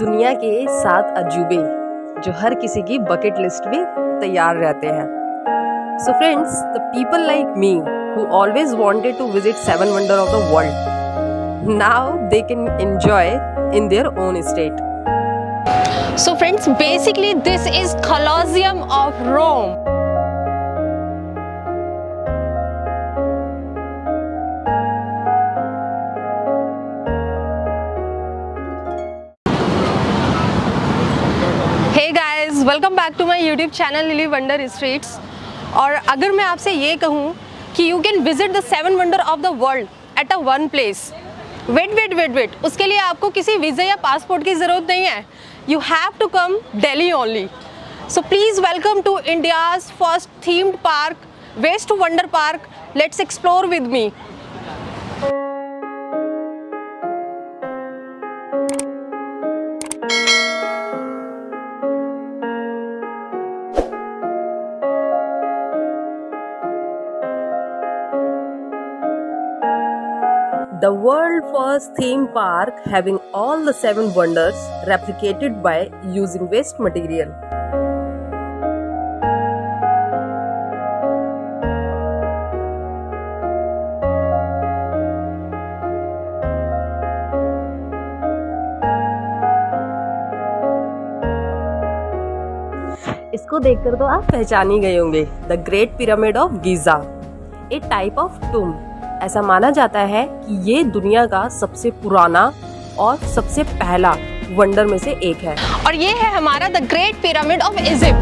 दुनिया के 7 अजूबे जो हर किसी की बकेट लिस्ट में तैयार रहते हैं। So friends, the people like me who always wanted to visit 7 wonders of the world, now they can enjoy in their own state. So friends, basically this is Colosseum of Rome. Hey guys, welcome back to my YouTube channel Lily Wonder Streets. और अगर मैं आपसे ये कहूँ कि you can visit the 7 wonder of the world at a one place. Wait, उसके लिए आपको किसी वीज़ा या पासपोर्ट की ज़रूरत नहीं है. You have to come Delhi only. So please welcome to India's first themed park, Waste Wonder Park. Let's explore with me. The world first theme park having all the 7 wonders replicated by using waste material. इसको देखकर तो आप पहचान ही गए होंगे, the great pyramid of Giza, a type of tomb. ऐसा माना जाता है कि ये दुनिया का सबसे पुराना और सबसे पहला वंडर में से एक है। और ये है हमारा the great pyramid of Egypt.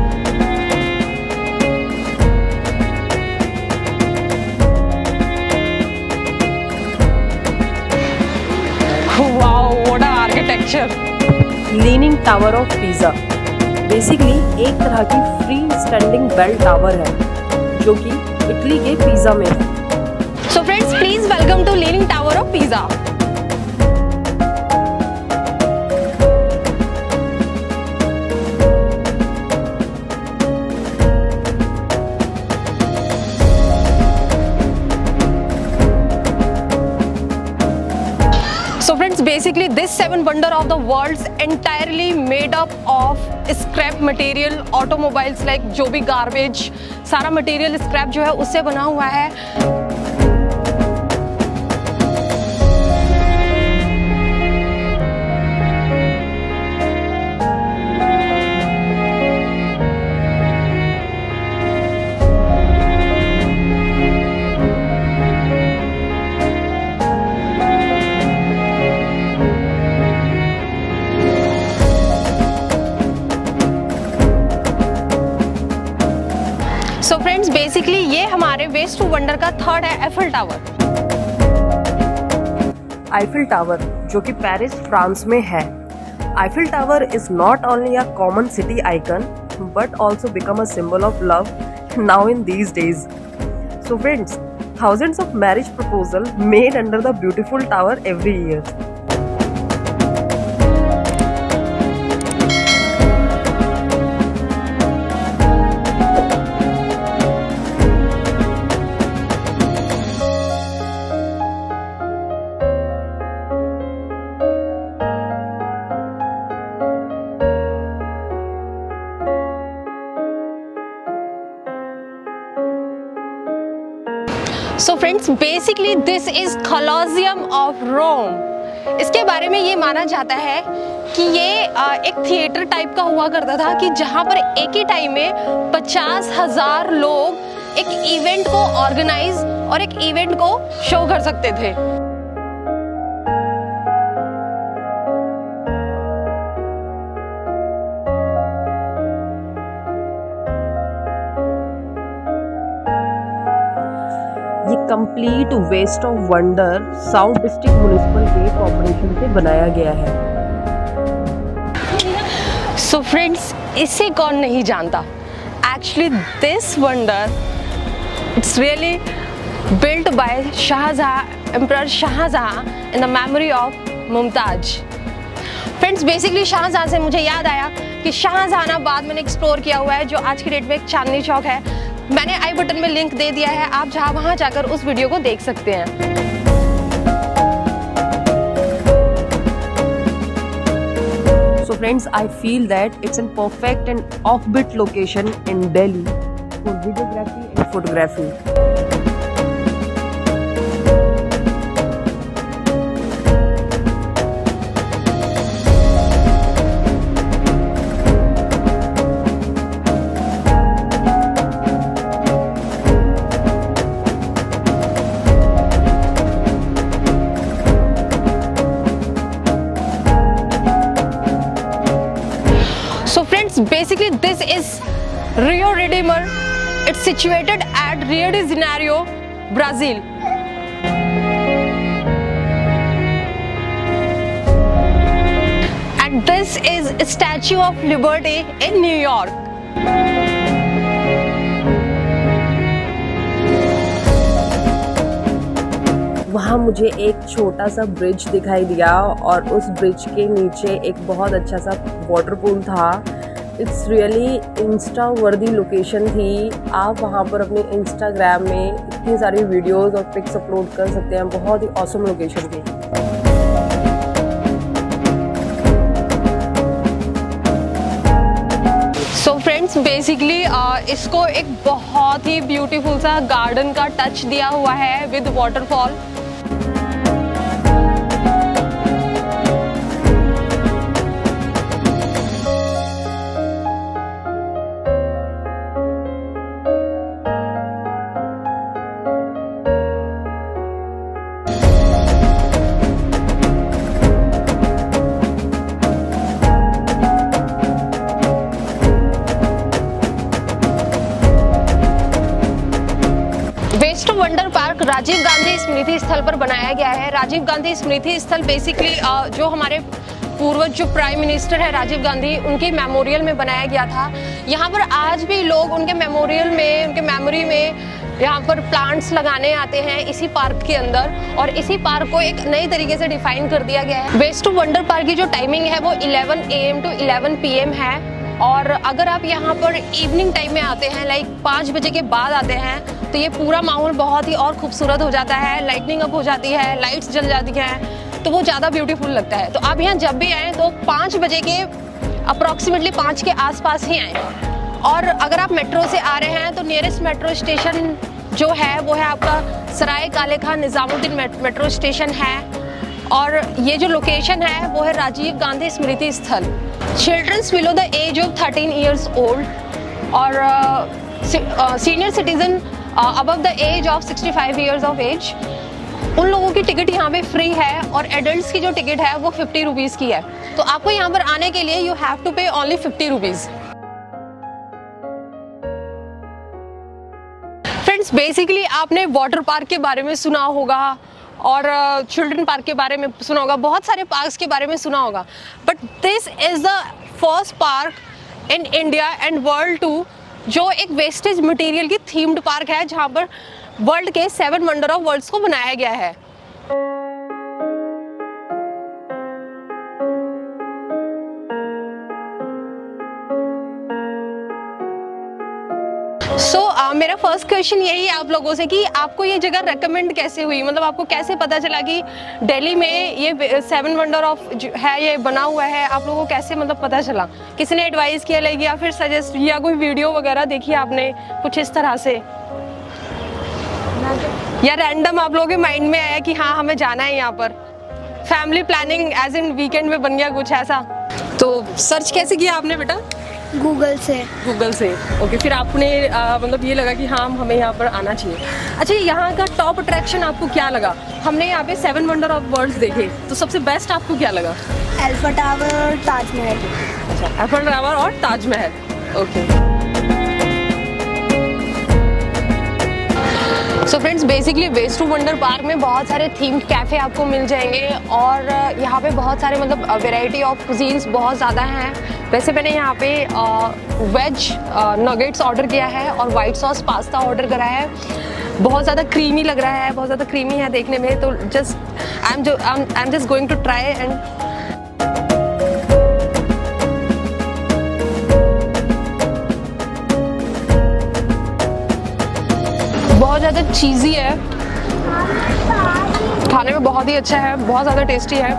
Wow, what a architecture. Leaning tower of pizza basically एक तरह की फ्री स्टैंडिंग बेल टावर है जो कि इटली के पीजा में है। So friends, please welcome to Leaning Tower of Pisa. So friends, basically this 7 wonder of the world's entirely made up of scrap material, automobiles like जो भी garbage, सारा material scrap जो है उससे बना हुआ है। So friends, basically ये हमारे वेस्ट टू वंडर का थर्ड है एफिल टावर। आईफिल टावर जो कि पेरिस फ्रांस में है। Eiffel tower is not only a common city icon but also become a symbol of love now in these days. So friends, thousands of marriage proposals made under the beautiful tower every year. So friends, basically this is Colosseum of Rome. इसके बारे में ये माना जाता है कि ये एक थिएटर टाइप का हुआ करता था कि जहाँ पर एक ही टाइम में 50,000 लोग एक इवेंट को ऑर्गेनाइज और एक इवेंट को शो कर सकते थे। ये complete waste of wonder south district municipal के कॉर्पोरेशन से बनाया गया है। सो फ्रेंड्स, इसे कौन नहीं जानता? Actually this wonder it's really built by Shahjahan, emperor Shahjahan in the memory of Mumtaz. Friends, basically Shahjahan से मुझे याद आया कि शाहजहानाबाद मैंने एक्सप्लोर किया हुआ है जो आज की डेट में एक चांदनी चौक है। मैंने आई बटन में लिंक दे दिया है, आप वहां जाकर उस वीडियो को देख सकते हैं। friends, I feel that it's a perfect and offbeat location in Delhi for videography and photography. So friends, basically this is Rio Redeemer. It's situated at Rio de Janeiro, Brazil. And this is a Statue of Liberty in New York. वहाँ मुझे एक छोटा सा bridge दिखाई दिया और उस bridge के नीचे एक बहुत अच्छा सा वाटरपूल था। इट्स रियली इंस्टा वर्दी लोकेशन थी। आप वहाँ पर अपने इंस्टाग्राम में इतनी सारी वीडियोस और पिक्स अपलोड कर सकते हैं। बहुत ही ऑसम लोकेशन थी। सो फ्रेंड्स, बेसिकली इसको एक बहुत ही ब्यूटीफुल सा गार्डन का टच दिया हुआ है with waterfall. Waste wonder park Rajiv Gandhi स्मृति स्थल पर बनाया गया है। राजीव गांधी स्मृति स्थल बेसिकली जो हमारे पूर्वज जो प्राइम मिनिस्टर है राजीव गांधी, उनके मेमोरियल में बनाया गया था। यहाँ पर आज भी लोग उनके मेमोरियल में, उनके मेमोरी में यहाँ पर प्लांट्स लगाने आते हैं इसी पार्क के अंदर। और इसी पार्क को एक नई तरीके से डिफाइन कर दिया गया है। वेस्ट वंडर पार्क की जो टाइमिंग है वो 11 AM to 11 PM है। और अगर आप यहाँ पर इवनिंग टाइम में आते हैं, लाइक 5 बजे के बाद आते हैं, तो ये पूरा माहौल बहुत ही और खूबसूरत हो जाता है। लाइटनिंग अप हो जाती है, लाइट्स जल जाती हैं, तो वो ज़्यादा ब्यूटीफुल लगता है। तो आप यहाँ जब भी आएँ तो 5 बजे के अप्रॉक्सीमेटली 5 के आसपास ही आएँ। और अगर आप मेट्रो से आ रहे हैं तो नियरेस्ट मेट्रो स्टेशन जो है वो है आपका सराय काले खान निज़ामुद्दीन मेट्रो स्टेशन है। और ये जो लोकेशन है वो है राजीव गांधी स्मृति स्थल। Childrens below the age of 13 years old और senior citizen above the age of 65 years of age, उन लोगों की टिकट यहाँ पे फ्री है। और एडल्ट्स की जो टिकट है वो 50 रुपीज़ की है। तो आपको यहाँ पर आने के लिए यू हैव टू पे ओनली 50 रुपीज़। फ्रेंड्स, बेसिकली आपने वाटर पार्क के बारे में सुना होगा और चिल्ड्रन पार्क के बारे में सुना होगा, बहुत सारे पार्क्स के बारे में सुना होगा, but this is the first park in India and world too जो एक वेस्टेज मटेरियल की थीम्ड पार्क है, जहाँ पर वर्ल्ड के 7 वंडर ऑफ वर्ल्ड्स को बनाया गया है। मेरा फर्स्ट क्वेश्चन यही है आप लोगों से कि आपको ये जगह रेकमेंड कैसे हुई, मतलब आपको कैसे पता चला कि दिल्ली में ये 7 वंडर ऑफ है, ये बना हुआ है, आप लोगों को कैसे मतलब पता चला? किसी ने एडवाइस किया लाइक, या फिर सजेस्ट, या कोई वीडियो वगैरह देखी आपने कुछ इस तरह से, या रैंडम आप लोगों के माइंड में आया कि हाँ हमें जाना है यहाँ पर? Family planning as in weekend में बन गया कुछ ऐसा? तो सर्च कैसे किया आपने बेटा? गूगल से। गूगल से, ओके। फिर आपने मतलब ये लगा कि हाँ हमें यहाँ पर आना चाहिए। अच्छा, यहाँ का टॉप अट्रैक्शन आपको क्या लगा? हमने यहाँ पे 7 वंडर ऑफ वर्ल्ड्स देखे, तो सबसे बेस्ट आपको क्या लगा? एल्फा टावर और ताजमहल। अच्छा, एल्फा टावर और Taj Mahal, okay. So friends, basically waste to wonder park में बहुत सारे थीम्ड कैफ़े आपको मिल जाएंगे और यहाँ पे बहुत सारे मतलब वैरायटी ऑफ कुजीन्स बहुत ज़्यादा हैं। वैसे मैंने यहाँ पे वेज नगेट्स ऑर्डर किया है और वाइट सॉस पास्ता ऑर्डर करा है। बहुत ज़्यादा क्रीमी लग रहा है, बहुत ज़्यादा क्रीमी है देखने में, तो just I am just going to try and बहुत ज़्यादा चीज़ी है, खाने में बहुत ही अच्छा है, बहुत ज़्यादा टेस्टी है।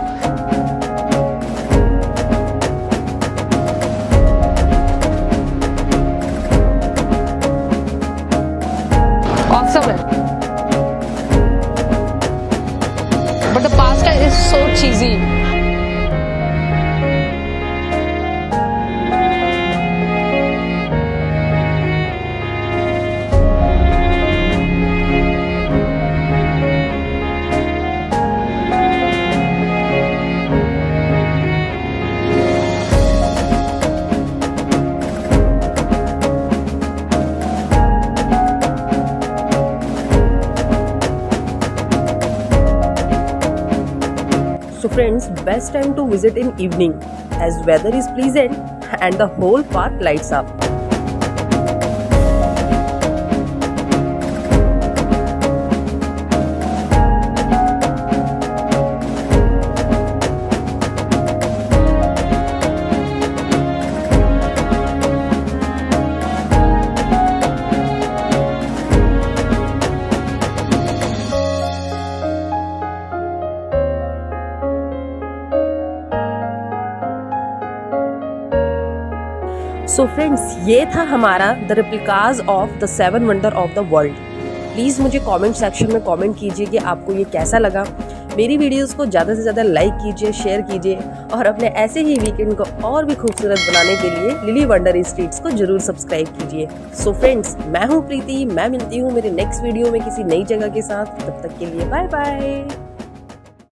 ऑसम है, but the pasta is so cheesy. So friends, best time to visit in evening as weather is pleasant and the whole park lights up. So friends, ये था हमारा the replicas of the 7 wonder of the world. Please मुझे comment section में comment कीजिए कि आपको ये कैसा लगा। मेरी वीडियोस को ज़्यादा से ज़्यादा लाइक कीजिए, शेयर कीजिए और अपने ऐसे ही वीकेंड को और भी खूबसूरत बनाने के लिए लिली वंडर स्ट्रीट्स को जरूर सब्सक्राइब कीजिए। सो फ्रेंड्स, मैं हूँ प्रीति, मैं मिलती हूँ मेरे नेक्स्ट वीडियो में किसी नई जगह के साथ। तब तक के लिए बाय बाय।